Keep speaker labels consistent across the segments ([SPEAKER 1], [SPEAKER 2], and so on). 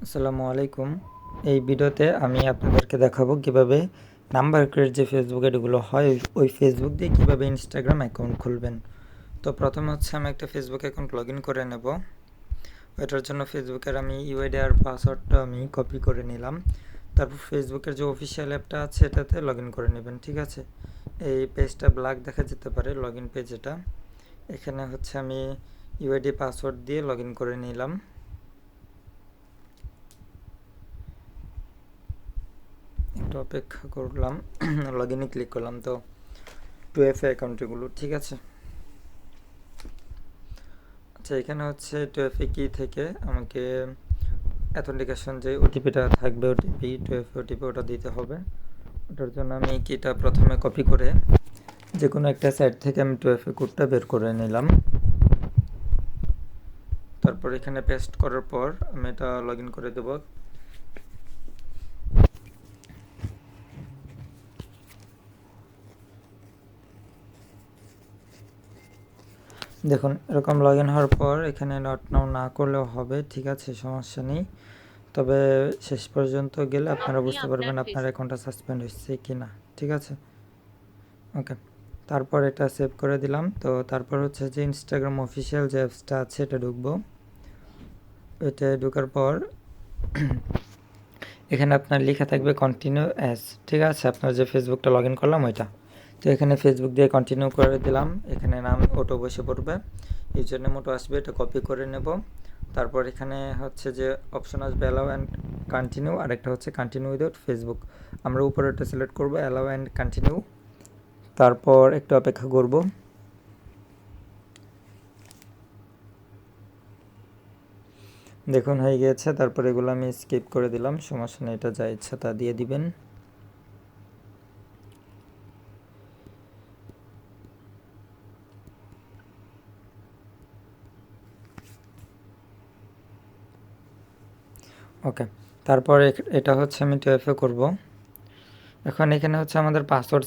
[SPEAKER 1] আসসালামু আলাইকুম। এই ভিডিওতে আমি আপনাদেরকে দেখাবো কিভাবে নাম্বার ক্রিয়েট যে ফেসবুক আইডিগুলো হয় ওই ফেসবুক দিয়ে কিভাবে ইনস্টাগ্রাম অ্যাকাউন্ট খুলবেন। তো প্রথমে হচ্ছে আমি একটা ফেসবুক অ্যাকাউন্ট লগ ইন করে নেব। এটার জন্য ফেসবুকের আমি ইউআইডি আর পাসওয়ার্ডটা আমি কপি করে নিলাম। তারপর ফেসবুকের যে অফিসিয়াল অ্যাপটা আছে এটাতে লগ ইন করে নেবেন, ঠিক আছে। এই পেজটা ব্ল্যাক দেখা যেতে পারে, লগ ইন পেজ এটা। এখানে হচ্ছে আমি ইউআইডি পাসওয়ার্ড দিয়ে লগ ইন করে নিলাম। একটু অপেক্ষা করলাম, লগ ইনে ক্লিক করলাম। তো 2FA অ্যাকাউন্টগুলো, ঠিক আছে। আচ্ছা, এখানে হচ্ছে 2FA কি থেকে আমাকে অ্যাথেন্টিকেশন যে ওটিপিটা থাকবে, ওটিপি 2FA ওটিপি ওটা দিতে হবে। ওটার জন্য আমি কিটা প্রথমে কপি করে যে কোনো একটা সাইট থেকে আমি 2FA কোডটা বের করে নিলাম। তারপর এখানে পেস্ট করার পর আমি এটা লগ ইন করে দেবো। দেখুন, এরকম লগ ইন হওয়ার পর এখানে নট নাও না করলেও হবে, ঠিক আছে, সমস্যা নেই। তবে শেষ পর্যন্ত গেলে আপনারা বুঝতে পারবেন আপনার অ্যাকাউন্টটা সাসপেন্ড হচ্ছে কি না, ঠিক আছে। ওকে, তারপর এটা সেভ করে দিলাম। তো তারপর হচ্ছে যে ইনস্টাগ্রাম অফিসিয়াল যে অ্যাপসটা আছে এটা ঢুকবো। এটা ঢোকার পর এখানে আপনার লেখা থাকবে কন্টিনিউ অ্যাজ, ঠিক আছে, আপনার যে ফেসবুকটা লগ ইন করলাম ওইটা। তো এখানে ফেসবুক দিয়ে কন্টিনিউ করে দিলাম। এখানে নাম অটো বসে পড়বে, ইউজার নেম অটো আসবে, এটা কপি করে নেব। তারপর এখানে হচ্ছে যে অপশন আসবে অ্যালাউ অ্যান্ড কন্টিনিউ, আর একটা হচ্ছে কন্টিনিউ উইদাউট ফেসবুক। আমরা উপরেরটা সিলেক্ট করব, অ্যালাউ অ্যান্ড কন্টিনিউ। তারপর একটু অপেক্ষা করব। দেখুন হয়ে গিয়েছে। তারপর এগুলো আমি স্কিপ করে দিলাম, সমস্যা নেই, এটা যা ইচ্ছা তা দিয়ে দিবেন। ওকে, তারপর এটা হচ্ছে আমি 2FA করব। এখন এখানে হচ্ছে আমাদের পাসওয়ার্ড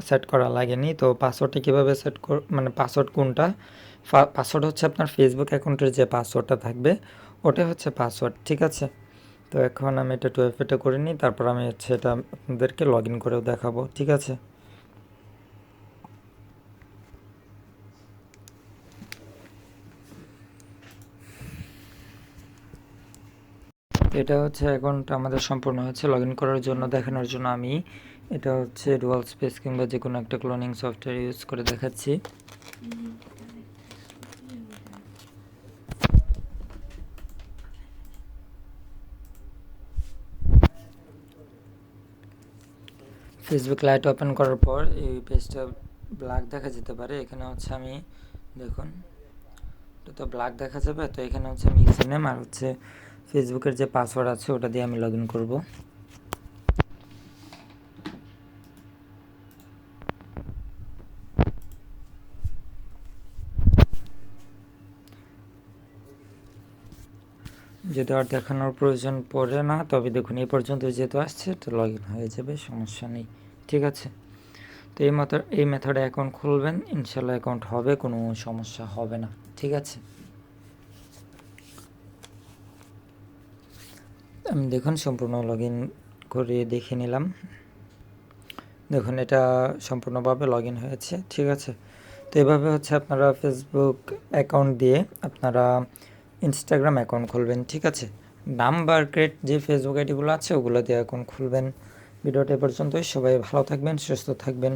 [SPEAKER 1] সেট করা লাগেনি। তো পাসওয়ার্ডটা কীভাবে সেট মানে পাসওয়ার্ড কোনটা, পাসওয়ার্ড হচ্ছে আপনার ফেসবুক অ্যাকাউন্টের যে পাসওয়ার্ডটা থাকবে ওটাই হচ্ছে পাসওয়ার্ড, ঠিক আছে। তো এখন আমি এটা 2FAটা করে নিই, তারপর আমি হচ্ছে এটা আপনাদেরকে লগ ইন করেও দেখাবো, ঠিক আছে। এটা হচ্ছে অ্যাকাউন্টটা আমাদের সম্পূর্ণ হচ্ছে। লগ ইন করার জন্য দেখানোর জন্য আমি এটা হচ্ছে ডুয়াল স্পেস কিংবা যে কোনো একটা ক্লোনিং সফটওয়্যার ইউজ করে দেখাচ্ছি। ফেসবুক লাইট ওপেন করার পর এই পেজটা ব্ল্যাক দেখা যেতে পারে। এখানে হচ্ছে আমি দেখুন এটা তো ব্ল্যাক দেখা যাবে। তো এখানে হচ্ছে আমি ইউজার নেম আর হচ্ছে ফেসবুকের যে পাসওয়ার্ড আছে ওটা দিয়ে আমি লগ ইন করবো। যেহেতু আর দেখানোর প্রয়োজন পড়ে না, তবে দেখুন এই পর্যন্ত যেহেতু আসছে তো লগ ইন হয়ে যাবে, সমস্যা নেই, ঠিক আছে। তো এই মেথডে অ্যাকাউন্ট খুলবেন, ইনশাল্লাহ অ্যাকাউন্ট হবে, কোনো সমস্যা হবে না, ঠিক আছে। আমি দেখুন সম্পূর্ণ লগ ইন করে দেখে নিলাম। দেখুন এটা সম্পূর্ণভাবে লগ ইন হয়েছে, ঠিক আছে। তো এভাবে হচ্ছে আপনারা ফেসবুক অ্যাকাউন্ট দিয়ে আপনারা ইনস্টাগ্রাম অ্যাকাউন্ট খুলবেন, ঠিক আছে। নাম্বার ক্রিয়েট যে ফেসবুক আইডিগুলো আছে ওগুলো দিয়ে অ্যাকাউন্ট খুলবেন। ভিডিওটা এ পর্যন্তই। সবাই ভালো থাকবেন, সুস্থ থাকবেন।